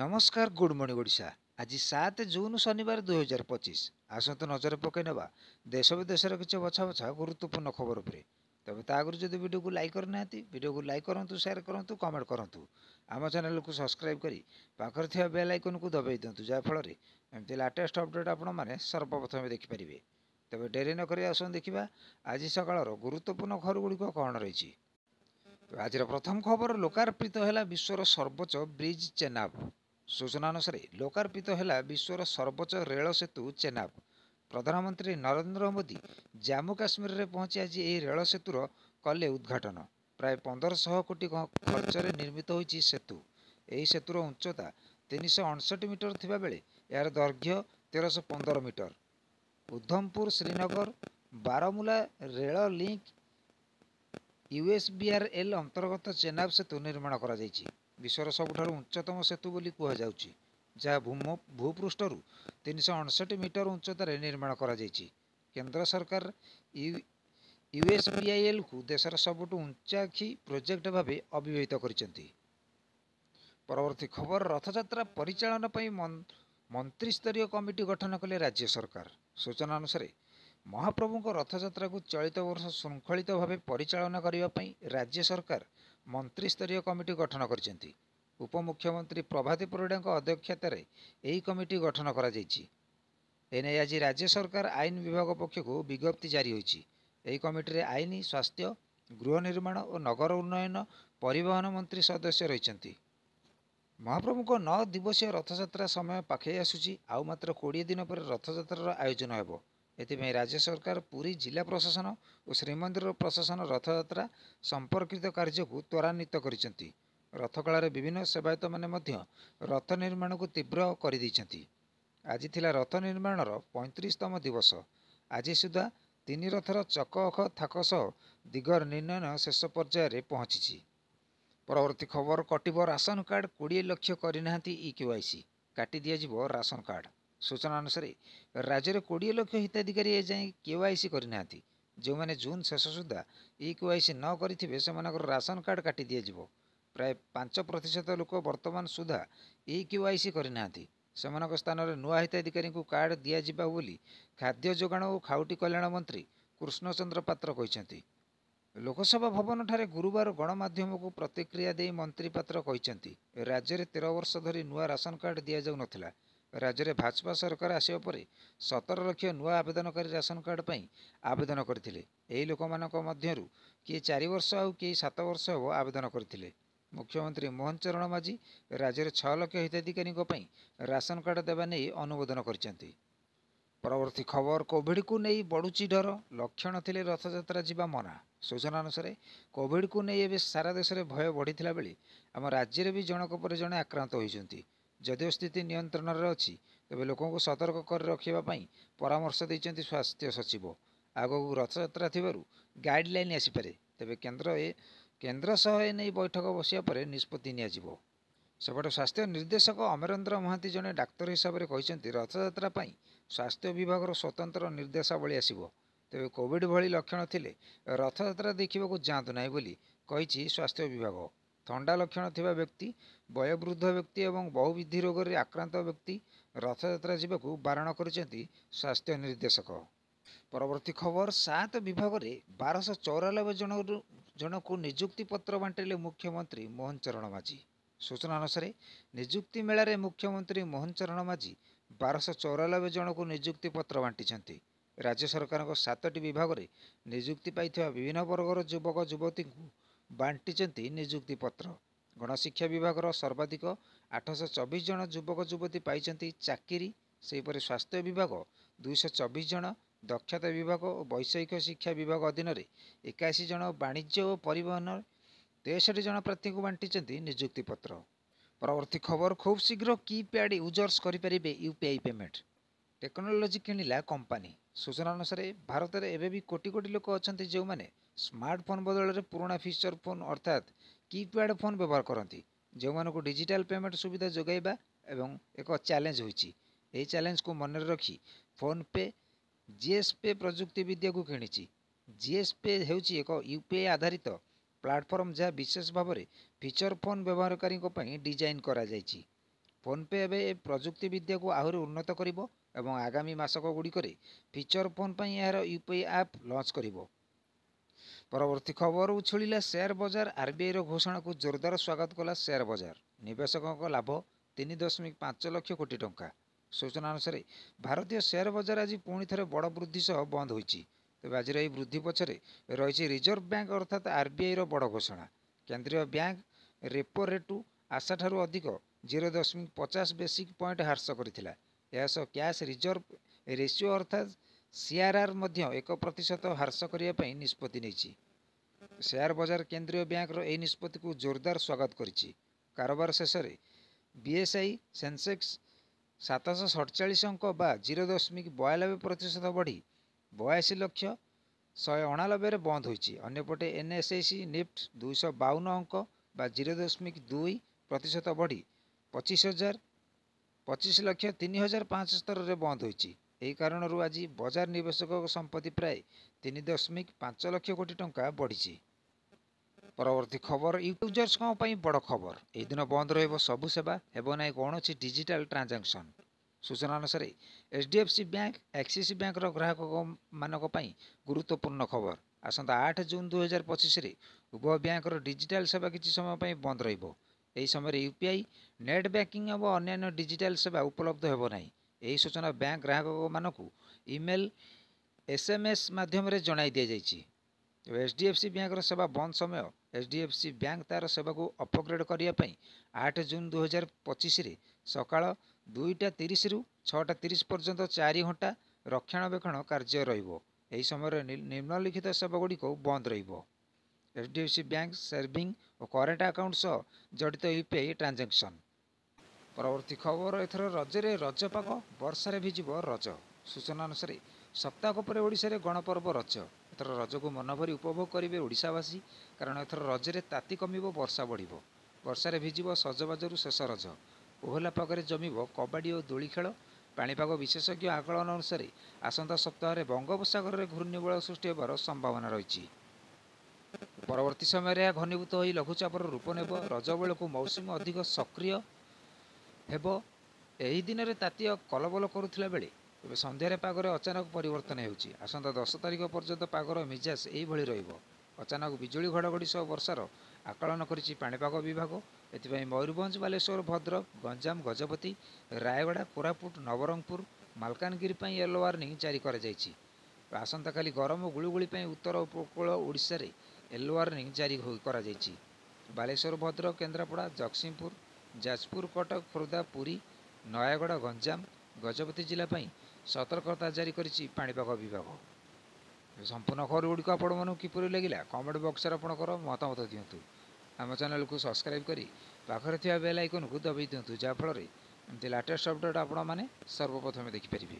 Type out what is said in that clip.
नमस्कार good morning Odisha. आज 7 जून शनिवार 2025। आसत नजर पकई नवा देश विदेशर किसी बछा बछा गुरुत्वपूर्ण खबर उपरे। तबे ता आगु जदि वीडियो को लाइक करना वीडियो को लाइक करूँ, शेयर करूँ, कमेंट करूँ। आम चैनल को सब्सक्राइब करी पाखर थिया बेल आइकन को दबाई दिंतु, जहाँफल एमती लाटेस्ट अपडेट आपण मैंने सर्वप्रथम देखिपारे। तेज डेरी नक आसन देखा आज सकाल गुरुत्वपूर्ण खबर गुड़िक कौन रही। आज प्रथम खबर लोकार्पित है विश्वर सर्वोच्च ब्रिज चेनाब। सूचना अनुसार लोकार्पित है विश्वर सर्वोच्च रेल सेतु चेनाब। प्रधानमंत्री नरेंद्र मोदी जम्मू काश्मीर में पहुंची आज रेल सेतुर कले उद्घाटन। प्राय 1500 कोटी खर्च निर्मित होती सेतु। यही सेतुर उच्चता 368 मीटर थिबा बेले यार दैर्घ्य 1315 metre. Udhampur Srinagar Baramulla rail link USBRL अंतर्गत चेनाब सेतु निर्माण करा जायछि। विश्वर सबुठारु उच्चतम सेतु बोली कुहाଯାଉଛି, जहाँ भूपृष्ठरू 368 मीटर उच्चतार निर्माण करा जायछि। केंद्र सरकार यूएसबीआईएल को देशर सबुठु उच्चाक्षी प्रोजेक्ट भावे अभिहित करिसेंति। परवर्ती खबर रथयात्रा परिचालन पई मंत्रिस्तरीय कमिटी गठन कले राज्य सरकार। सूचना अनुसार महाप्रभु रथयात्रा को चलित वर्ष श्रृंखलित भाव परिचालन करने राज्य सरकार मंत्रिस्तरीय कमिटी गठन कर। उपमुख्यमंत्री प्रभाती परिड़ा अध्यक्षतार यही कमिटी गठन कर। एने आज राज्य सरकार आईन विभाग पक्ष को विज्ञप्ति जारी होती। यही कमिटी आईन, स्वास्थ्य, गृह निर्माण और नगर उन्नयन, परिवहन मंत्री सदस्य रही। महाप्रभु 9 दिवसीय रथयात्रा समय पाखे आसूची। आउ मात्र 20 दिन पर रथयात्रार आयोजन होब। एथिपाई राज्य सरकार पुरी जिला प्रशासन और श्रीमंदिर प्रशासन रथयात्रा संपर्कित कार्य को त्वरान्वित करिसेंति। रथकाल विभिन्न सेवायत माने मध्य रथ निर्माण को तीव्र कर। आज थिला रथ निर्माणर 35तम दिवस। आज सुधा 3 रथर चक अख थाक सह दिगर निर्णय शेष पर्यायर पहुंची। परवर्ती खबर कटिब राशन कार्ड 20 लाख करना इकेवाईसी काटी दिया राशन कार्ड। सूचना अनुसार राज्य में 20 लाख हिताधिकारी एजाएं केवाईसी करना। जो मैंने जून शेष सुधा इकेवाईसी न करेंगे से राशन कार्ड काटी दिज्व। प्राय 5% लोक वर्तमान सुधा इकेवाईसी करना। से स्थान में नुआ हिताधिकारी को कार्ड दिज्व बोली खाद्य जोगाण और खाउटी कल्याण मंत्री कृष्णचंद्र पात्र कहते। लोकसभा भवन ठारे गुरुवार गणमाध्यम को प्रतिक्रिया दे मंत्री पात्र कहते राज्य में 13 वर्ष धरी नुआ राशन कार्ड दि जाऊ नथिला। राज्य में भाजपा सरकार आसिबा परे 17 लाख नुआ आवेदनकारी राशन कार्ड पाई आवेदन करथिले। एही लोक मानक मध्यरु किए 4 वर्ष आउ किए 7 वर्ष हो आवेदन करथिले। मुख्यमंत्री मोहन चरण माझी राज्य में 6 लाख हिताधिकारी पाई राशन कार्ड देवा नहीं अनुमोदन करछन्ति। परवर्ती खबर कोविड को नहीं बढ़ुची डर, लक्षण थिले रथयात्रा जीवा मना। सूचना अनुसार कोविड को नहीं एवं सारा देश में भय बढ़ी बेले आम राज्य में भी जनक पर जड़े आक्रांत होती। जदिव स्थिति नियंत्रण में अच्छी तेज लोकों को सतर्क कर रखापी परामर्श देते स्वास्थ्य सचिव। आगक रथयात्रा थिबारु गाइडलाइन आसीपे। तेज केन्द्र सह एने बैठक बसिया पर निष्पत्ति नियाजिबो। सेपटे स्वास्थ्य निर्देशक अमरेंद्र महांती जड़े डाक्तर हिसाब से कहते रथयात्रा स्वास्थ्य विभाग स्वतंत्र निर्देशावली आसब। तेज कोविड भली लक्षण थिले रथयात्रा देखा जातु ना बोली कही स्वास्थ्य विभाग। थंडा लक्षण थिबा व्यक्ति, वयोवृद्ध व्यक्ति और बहुविधि रोग में आक्रांत व्यक्ति रथयात्रा जावाक बारण करिसेंति स्वास्थ्य निर्देशक। परवर्ती खबर 7 विभाग में 1294 जन को नियुक्ति पत्र बांटिले मुख्यमंत्री मोहन चरण माझी। सूचना अनुसार नियुक्ति मेला मुख्यमंत्री मोहन चरण माझी 1294 जन को नियुक्ति पत्र बांटी। राज्य सरकार 7टी विभाग में नियुक्ति पाई विभिन्न वर्गर युवक युवती को बांटी नियुक्ति पत्र। गणशिक्षा विभाग सर्वाधिक 824 जन युवक युवती पाई चाकरी। सेहीपरि स्वास्थ्य विभाग 224 जन, दक्षता विभाग और वैषयिक शिक्षा विभाग अधीन 81 जन, वाणिज्य और परिवहन 63 जन प्रार्थी को बांटी नियुक्ति पत्र। परवर्ती खबर खूब शीघ्र कीपैड यूजर्स करें यूपीआई पेमेंट। टेक्नोलोजी किणिला कंपानी। सूचना अनुसार भारत में एवं भी कोटी कोटी लोक अच्छा जो मैंने स्मार्टफोन बदल में पुराना फीचर फोन अर्थात कीपैड फोन व्यवहार करती। जो मानक डिजिटल पेमेंट सुविधा जोगाइबा एवं एक चैलेंज होती। यही चैलेंज को मन रखी फोन पे जीएसपे प्रजुक्ति विद्या को किणी। जीएसपे होची एक यूपीआई आधारित प्लाटफर्म जहाँ विशेष भाव में फीचर फोन व्यवहारकारी डिजाइन करा जायछि। ଫୋନ୍ପେ ଏବେ ଏ ପ୍ରଯୁକ୍ତିବିଦ୍ୟାକୁ ଆହୁରି ଉନ୍ନତ କରିବ ଏବଂ ଆଗାମୀ ମାସକଗୁଡ଼ିକରେ ଫିଚର ଫୋନ୍ ପାଇଁ ଏହାର ୟୁପିଆଇ ଆପ୍ ଲଞ୍ଚ କରିବ। ପରବର୍ତ୍ତୀ ଖବର ଉଛୁଳିଲା ସେୟାର ବଜାର। ଆର୍ବିଆଇର ଘୋଷଣାକୁ ଜୋରଦାର ସ୍ୱାଗତ କଲା ସେୟାର ବଜାର। ନିବେଶକଙ୍କ ଲାଭ 3.5 ଲକ୍ଷ କୋଟି ଟଙ୍କା। ସୂଚନା ଅନୁସାରେ ଭାରତୀୟ ସେୟାର ବଜାର ଆଜି ପୁଣି ଥରେ ବଡ଼ ବୃଦ୍ଧି ସହ ବନ୍ଦ ହୋଇଛି। ତେବେ ଆଜିର ଏହି ବୃଦ୍ଧି ପଛରେ ରହିଛି ରିଜର୍ଭ ବ୍ୟାଙ୍କ ଅର୍ଥାତ୍ ଆର୍ବିଆଇର ବଡ଼ ଘୋଷଣା। କେନ୍ଦ୍ରୀୟ ବ୍ୟାଙ୍କ ରେପୋ ରେଟ୍ରୁ ଆଶାଠାରୁ ଅଧିକ 0.50 ବେସିକ୍ ପଏଣ୍ଟ ହ୍ରାସ କରିଥିଲା। ଏହା ସହ କ୍ୟାଶ୍ ରିଜର୍ଭ ରେସିଓ ଅର୍ଥାତ୍ ସିଆର୍ଆର୍ ମଧ୍ୟ 1% ହ୍ରାସ କରିବା ପାଇଁ ନିଷ୍ପତ୍ତି ନେଇଛି। ସେୟାର ବଜାର କେନ୍ଦ୍ରୀୟ ବ୍ୟାଙ୍କର ଏହି ନିଷ୍ପତ୍ତିକୁ ଜୋରଦାର ସ୍ୱାଗତ କରିଛି। କାରବାର ଶେଷରେ ବିଏସ୍ଆଇ ସେନ୍ସେକ୍ସ 747 ଅଙ୍କ ବା 0.92% ବଢ଼ି 82,189,ରେ ବନ୍ଦ ହୋଇଛି। ଅନ୍ୟପଟେ ଏନ୍ଏସ୍ଇ ନିଫ୍ଟି 252 ଅଙ୍କ ବା 0.2% ବଢ଼ି 25,03,500 ସ୍ତରରେ ବନ୍ଦ ହୋଇଛି। ଏହି କାରଣରୁ ଆଜି ବଜାର ନିବେଶକ ସମ୍ପତ୍ତି ପ୍ରାୟ 3.5 ଲକ୍ଷ କୋଟି ଟଙ୍କା ବଢ଼ିଛି। ପରବର୍ତ୍ତୀ ଖବର ୟୁଜର୍ସଙ୍କ ପାଇଁ ବଡ଼ ଖବର। ଏହି ଦିନ ବନ୍ଦ ରହିବ ସବୁ ସେବା, ହେବ ନାହିଁ କୌଣସି ଡିଜିଟାଲ ଟ୍ରାଞ୍ଜାକ୍ସନ୍। ସୂଚନା ଅନୁସାରେ ଏଚ୍ଡିଏଫ୍ସି ବ୍ୟାଙ୍କ ଆକ୍ସିସ୍ ବ୍ୟାଙ୍କର ଗ୍ରାହକମାନଙ୍କ ପାଇଁ ଗୁରୁତ୍ୱପୂର୍ଣ୍ଣ ଖବର। ଆସନ୍ତା 8 ଜୁନ୍ 2025ରେ ଉଭୟ ବ୍ୟାଙ୍କର ଡିଜିଟାଲ ସେବା କିଛି ସମୟ ପାଇଁ ବନ୍ଦ ରହିବ। ଏହି ସମୟରେ ୟୁପିଆଇ, ନେଟ୍ ବ୍ୟାଙ୍କିଂ ଏବଂ ଅନ୍ୟାନ୍ୟ ଡିଜିଟାଲ ସେବା ଉପଲବ୍ଧ ହେବ ନାହିଁ। ଏହି ସୂଚନା ବ୍ୟାଙ୍କ ଗ୍ରାହକମାନଙ୍କୁ ଇମେଲ, ଏସ୍ଏମ୍ଏସ୍ ମାଧ୍ୟମରେ ଜଣାଇ ଦିଆଯାଇଛି। ଏଚ୍ଡିଏଫ୍ସି ବ୍ୟାଙ୍କର ସେବା ବନ୍ଦ ସମୟ ଏଚ୍ଡିଏଫ୍ସି ବ୍ୟାଙ୍କ ତା'ର ସେବାକୁ ଅପଗ୍ରେଡ୍ କରିବା ପାଇଁ 8 ଜୁନ୍ 2025ରେ ସକାଳ 2ଟା 30ରୁ 6ଟା 30 ପର୍ଯ୍ୟନ୍ତ 4 ଘଣ୍ଟା ରକ୍ଷଣାବେକ୍ଷଣ କାର୍ଯ୍ୟ ରହିବ। ଏହି ସମୟରେ ନିମ୍ନଲିଖିତ ସେବାଗୁଡ଼ିକ ବନ୍ଦ ରହିବ: ଏଚ୍ଡିଏଫ୍ସି ବ୍ୟାଙ୍କ ସେଭିଂ ଓ କରେଣ୍ଟ ଆକାଉଣ୍ଟ ସହ ଜଡ଼ିତ ୟୁପିଆଇ ଟ୍ରାଞ୍ଜାକ୍ସନ୍। ପରବର୍ତ୍ତୀ ଖବର ଏଥର ରଜରେ ରଜପାଗ, ବର୍ଷାରେ ଭିଜିବ ରଜ। ସୂଚନା ଅନୁସାରେ ସପ୍ତାହକ ପରେ ଓଡ଼ିଶାରେ ଗଣପର୍ବ ରଜ। ଏଥର ରଜକୁ ମନଭରି ଉପଭୋଗ କରିବେ ଓଡ଼ିଶାବାସୀ। କାରଣ ଏଥର ରଜରେ ତାତି କମିବ, ବର୍ଷା ବଢ଼ିବ। ବର୍ଷାରେ ଭିଜିବ ସଜବାଜରୁ ଶେଷ ରଜ। କୋହଲା ପାଗରେ ଜମିବ କବାଡ଼ି ଓ ଦୋଳି ଖେଳ। ପାଣିପାଗ ବିଶେଷଜ୍ଞ ଆକଳନ ଅନୁସାରେ ଆସନ୍ତା ସପ୍ତାହରେ ବଙ୍ଗୋପସାଗରରେ ଘୂର୍ଣ୍ଣିବଳୟ ସୃଷ୍ଟି ହେବାର ସମ୍ଭାବନା ରହିଛି। ପରବର୍ତ୍ତୀ ସମୟରେ ଏହା ଘନୀଭୂତ ହୋଇ ଲଘୁଚାପର ରୂପ ନେବ। ରଜ ବେଳକୁ ମୌସୁମୀ ଅଧିକ ସକ୍ରିୟ ହେବ। ଏହି ଦିନରେ ତାତି କଲବଲ କରୁଥିଲା ବେଳେ ଏବେ ସନ୍ଧ୍ୟାରେ ପାଗରେ ଅଚାନକ ପରିବର୍ତ୍ତନ ହେଉଛି। ଆସନ୍ତା 10 ତାରିଖ ପର୍ଯ୍ୟନ୍ତ ପାଗର ମିଜାଜ ଏହିଭଳି ରହିବ। ଅଚାନକ ବିଜୁଳି ଘଡ଼ଘଡ଼ି ସହ ବର୍ଷାର ଆକଳନ କରିଛି ପାଣିପାଗ ବିଭାଗ। ଏଥିପାଇଁ ମୟୂରଭଞ୍ଜ, ବାଲେଶ୍ୱର, ଭଦ୍ରକ, ଗଞ୍ଜାମ, ଗଜପତି, ରାୟଗଡ଼ା, କୋରାପୁଟ, ନବରଙ୍ଗପୁର, ମାଲକାନଗିରି ପାଇଁ ୟେଲୋ ୱାର୍ଣ୍ଣିଂ ଜାରି କରାଯାଇଛି। ଆସନ୍ତାକାଲି ଗରମ ଗୁଳୁଗୁଳି ପାଇଁ ଉତ୍ତର ଉପକୂଳ ଓଡ଼ିଶାରେ ୟେଲୋ ୱାର୍ଣ୍ଣିଂ ଜାରି କରାଯାଇଛି। ବାଲେଶ୍ୱର, ଭଦ୍ରକ, କେନ୍ଦ୍ରାପଡ଼ା, ଜଗତସିଂହପୁର, ଯାଜପୁର, କଟକ, ଖୋର୍ଦ୍ଧା, ପୁରୀ, ନୟାଗଡ଼, ଗଞ୍ଜାମ, ଗଜପତି ଜିଲ୍ଲା ପାଇଁ ସତର୍କତା ଜାରି କରିଛି ପାଣିପାଗ ବିଭାଗ। ସମ୍ପୂର୍ଣ୍ଣ ଖବରଗୁଡ଼ିକ ଆପଣମାନଙ୍କୁ କିପରି ଲାଗିଲା କମେଣ୍ଟ ବକ୍ସରେ ଆପଣଙ୍କର ମତାମତ ଦିଅନ୍ତୁ। ଆମ ଚ୍ୟାନେଲକୁ ସବସ୍କ୍ରାଇବ୍ କରି ପାଖରେ ଥିବା ବେଲ୍ ଆଇକନ୍କୁ ଦବାଇ ଦିଅନ୍ତୁ, ଯାହାଫଳରେ ଏମିତି ଲାଟେଷ୍ଟ ଅପଡେଟ୍ ଆପଣମାନେ ସର୍ବପ୍ରଥମେ ଦେଖିପାରିବେ।